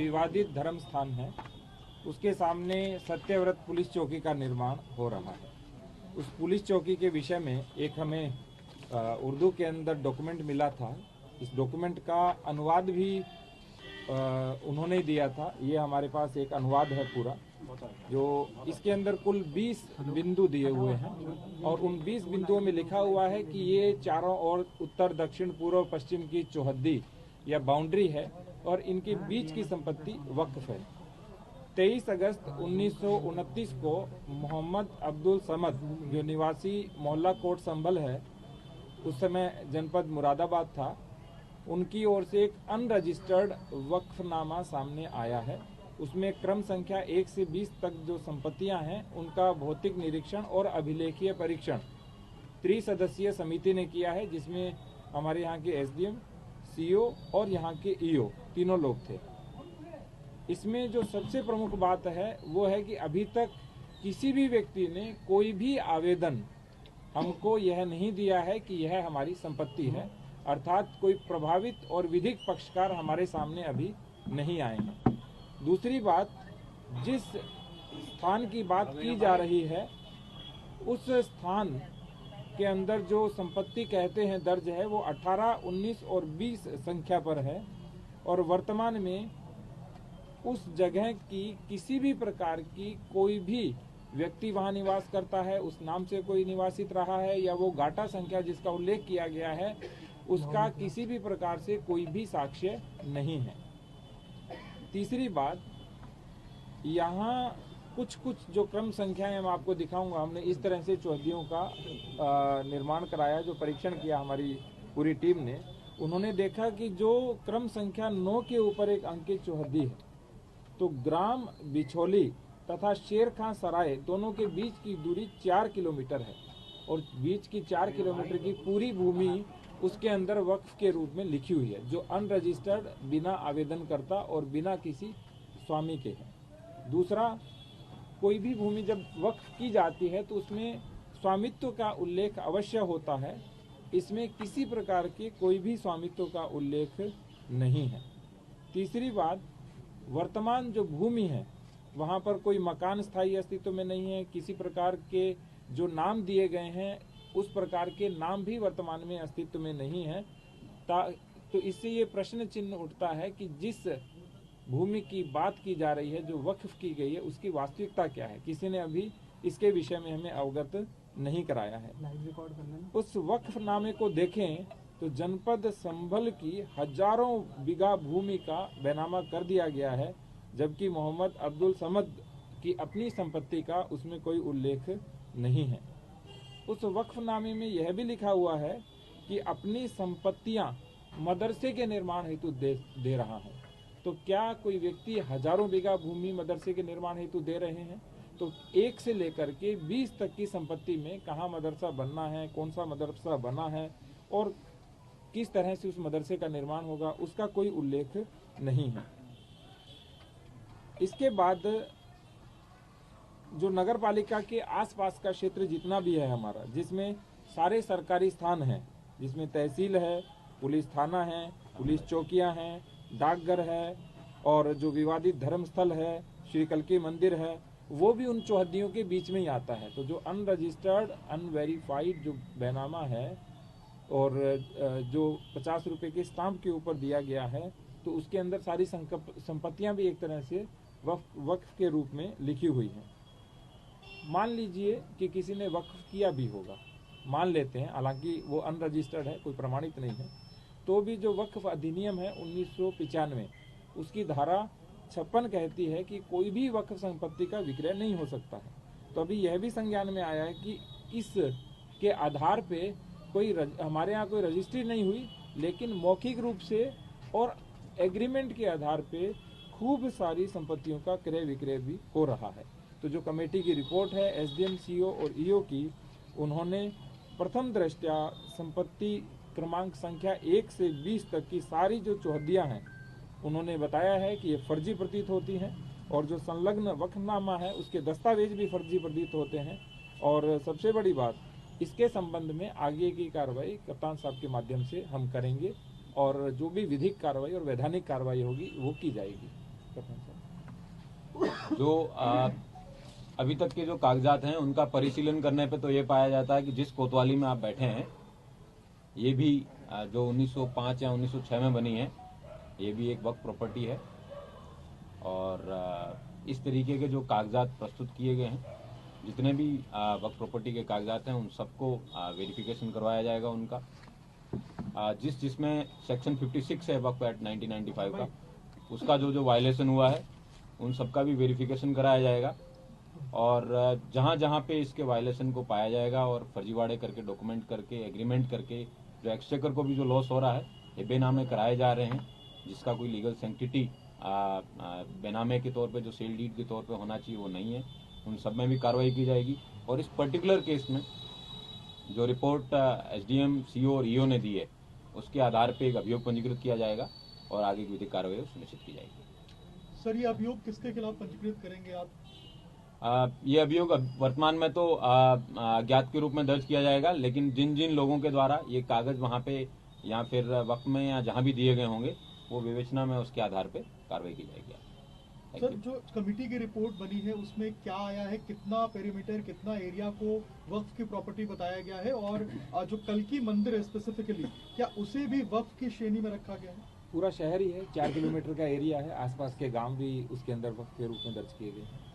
विवादित धर्म स्थान है, उसके सामने सत्यव्रत पुलिस चौकी का निर्माण हो रहा है। उस पुलिस चौकी के विषय में एक हमें उर्दू के अंदर डॉक्यूमेंट मिला था। इस डॉक्यूमेंट का अनुवाद भी उन्होंने दिया था। ये हमारे पास एक अनुवाद है पूरा, जो इसके अंदर कुल 20 बिंदु दिए हुए हैं और उन 20 बिंदुओं में लिखा हुआ है कि ये चारों ओर उत्तर दक्षिण पूर्व पश्चिम की चौहद्दी या बाउंड्री है और इनके बीच की संपत्ति वक्फ है। 23 अगस्त 1929 को मोहम्मद अब्दुल समद, जो निवासी मोहल्ला कोट संभल है, उस समय जनपद मुरादाबाद था, उनकी ओर से एक अनरजिस्टर्ड वक्फनामा सामने आया है। उसमें क्रम संख्या 1 से 20 तक जो संपत्तियां हैं उनका भौतिक निरीक्षण और अभिलेखीय परीक्षण त्रिसदस्यीय समिति ने किया है, जिसमें हमारे यहाँ के एसडीएम, सीओ और यहाँ के ईओ तीनों लोग थे। इसमें जो सबसे प्रमुख बात है वो है कि अभी तक किसी भी व्यक्ति ने कोई भी आवेदन हमको यह नहीं दिया है कि यह हमारी संपत्ति है, अर्थात कोई प्रभावित और विधिक पक्षकार हमारे सामने अभी नहीं आए हैं। दूसरी बात, जिस स्थान की बात की जा रही है उस स्थान के अंदर जो संपत्ति कहते हैं दर्ज है वो 18, 19 और 20 संख्या पर है और वर्तमान में उस जगह की किसी भी प्रकार की कोई भी व्यक्ति वहां निवास करता है, उस नाम से कोई निवासित रहा है या वो गाटा संख्या जिसका उल्लेख किया गया है उसका किसी भी प्रकार से कोई भी साक्ष्य नहीं है। तीसरी बात, यहाँ कुछ जो क्रम संख्याएं मैं आपको दिखाऊंगा। हमने इस तरह से चौहद्दियों का निर्माण कराया, जो परीक्षण किया हमारी पूरी टीम ने। उन्होंने देखा कि जो क्रम संख्या 9 के ऊपर एक अंकित चौहद्दी है, तो ग्राम बिछोली तथा शेर खां सराय दोनों के बीच की दूरी 4 किलोमीटर है और बीच की 4 किलोमीटर की पूरी भूमि उसके अंदर वक्फ के रूप में लिखी हुई है, जो अनरजिस्टर्ड, बिना आवेदनकर्ता और बिना किसी स्वामी के है। दूसरा, कोई भी भूमि जब वक्फ की जाती है तो उसमें स्वामित्व का उल्लेख अवश्य होता है। इसमें किसी प्रकार के कोई भी स्वामित्व का उल्लेख नहीं है। तीसरी बात, वर्तमान जो भूमि है वहाँ पर कोई मकान स्थायी अस्तित्व में नहीं है। किसी प्रकार के जो नाम दिए गए हैं उस प्रकार के नाम भी वर्तमान में अस्तित्व में नहीं है। तो इससे ये प्रश्न चिन्ह उठता है कि जिस भूमि की बात की जा रही है, जो वक्फ की गई है, उसकी वास्तविकता क्या है। किसी ने अभी इसके विषय में हमें अवगत नहीं कराया है। उस वक्फनामे को देखें तो जनपद संभल की हजारों बीघा भूमि का बैनामा कर दिया गया है, जबकि मोहम्मद अब्दुल समद की अपनी संपत्ति का उसमें कोई उल्लेख नहीं है। उस वक्फनामे में यह भी लिखा हुआ है कि अपनी संपत्तियां मदरसे के निर्माण हेतु दे रहा है। तो क्या कोई व्यक्ति हजारों बीघा भूमि मदरसे के निर्माण हेतु दे रहे हैं? तो 1 से लेकर के 20 तक की संपत्ति में कहाँ मदरसा बनना है, कौन सा मदरसा बना है और किस तरह से उस मदरसे का निर्माण होगा, उसका कोई उल्लेख नहीं है। इसके बाद जो नगर पालिका के आसपास का क्षेत्र जितना भी है हमारा, जिसमें सारे सरकारी स्थान हैं, जिसमें तहसील है, पुलिस थाना है, पुलिस चौकियां हैं, डाकघर है और जो विवादित धर्म स्थल है, श्री कल्की मंदिर है, वो भी उन चौहद्दियों के बीच में ही आता है। तो जो अनरजिस्टर्ड, अनवेरीफाइड जो बैनामा है और जो 50 रुपए के स्टाम्प के ऊपर दिया गया है, तो उसके अंदर सारी संपत्तियां भी एक तरह से वक्फ के रूप में लिखी हुई हैं। मान लीजिए कि किसी ने वक्फ किया भी होगा, मान लेते हैं, हालांकि वो अनरजिस्टर्ड है, कोई प्रमाणित नहीं है, तो भी जो वक्फ अधिनियम है 1995, उसकी धारा 56 कहती है कि कोई भी वक्फ संपत्ति का विक्रय नहीं हो सकता है। तो अभी यह भी संज्ञान में आया है कि इस के आधार पे कोई हमारे यहाँ कोई रजिस्ट्री नहीं हुई, लेकिन मौखिक रूप से और एग्रीमेंट के आधार पे खूब सारी संपत्तियों का क्रय विक्रय भी हो रहा है। तो जो कमेटी की रिपोर्ट है एसडीएम, सीओ और ईओ की, उन्होंने प्रथम दृष्टया संपत्ति क्रमांक संख्या 1 से 20 तक की सारी जो चौहद्दियां हैं, उन्होंने बताया है कि ये फर्जी प्रतीत होती हैं और जो संलग्न वक्फनामा है उसके दस्तावेज भी फर्जी प्रतीत होते हैं। और सबसे बड़ी बात, इसके संबंध में आगे की कार्रवाई कप्तान साहब के माध्यम से हम करेंगे और जो भी विधिक कार्रवाई और वैधानिक कार्रवाई होगी वो की जाएगी। करना चाहते जो अभी तक के जो कागजात हैं उनका परिशीलन करने पे तो ये पाया जाता है कि जिस कोतवाली में आप बैठे हैं ये भी जो 1905 या 1906 में बनी है, ये भी एक वक्फ प्रॉपर्टी है। और इस तरीके के जो कागजात प्रस्तुत किए गए हैं, जितने भी वक्फ प्रॉपर्टी के कागजात हैं उन सबको वेरिफिकेशन करवाया जाएगा उनका। जिसमें सेक्शन 56 है वक्फ एक्ट 1995 का, उसका जो वायलेशन हुआ है उन सबका भी वेरिफिकेशन कराया जाएगा। और जहाँ जहाँ पे इसके वायलेशन को पाया जाएगा और फर्जीवाड़े करके डॉक्यूमेंट करके एग्रीमेंट करके जो एक्सचेकर को भी जो लॉस हो रहा है, ये बेनामे कराए जा रहे हैं, जिसका कोई लीगल सेंटिटी बेनामे के तौर पे जो सेल डीड के तौर पे होना चाहिए वो नहीं है, उन सब में भी कार्रवाई की जाएगी। और इस पर्टिकुलर केस में जो रिपोर्ट एसडीएम, सीओ और ईओ ने दी है उसके आधार पे एक अभियोग पंजीकृत किया जाएगा और आगे की विधिक कार्रवाई सुनिश्चित की जाएगी। सर, ये अभियोग किसके खिलाफ पंजीकृत करेंगे आप? ये अभियोग वर्तमान में तो अज्ञात के रूप में दर्ज किया जाएगा, लेकिन जिन जिन लोगों के द्वारा ये कागज वहाँ पे या फिर वक्त में या जहाँ भी दिए गए होंगे वो विवेचना में उसके आधार पे कार्रवाई की जाएगी। सर, जो कमेटी की रिपोर्ट बनी है उसमें क्या आया है, कितना पेरीमीटर, कितना एरिया को वक्फ की प्रॉपर्टी बताया गया है, और जो कल्की मंदिर है स्पेसिफिकली, क्या उसे भी वक्फ की श्रेणी में रखा गया है? पूरा शहर ही है, 4 किलोमीटर का एरिया है, आसपास के गांव भी उसके अंदर वक्फ के रूप में दर्ज किए गए हैं।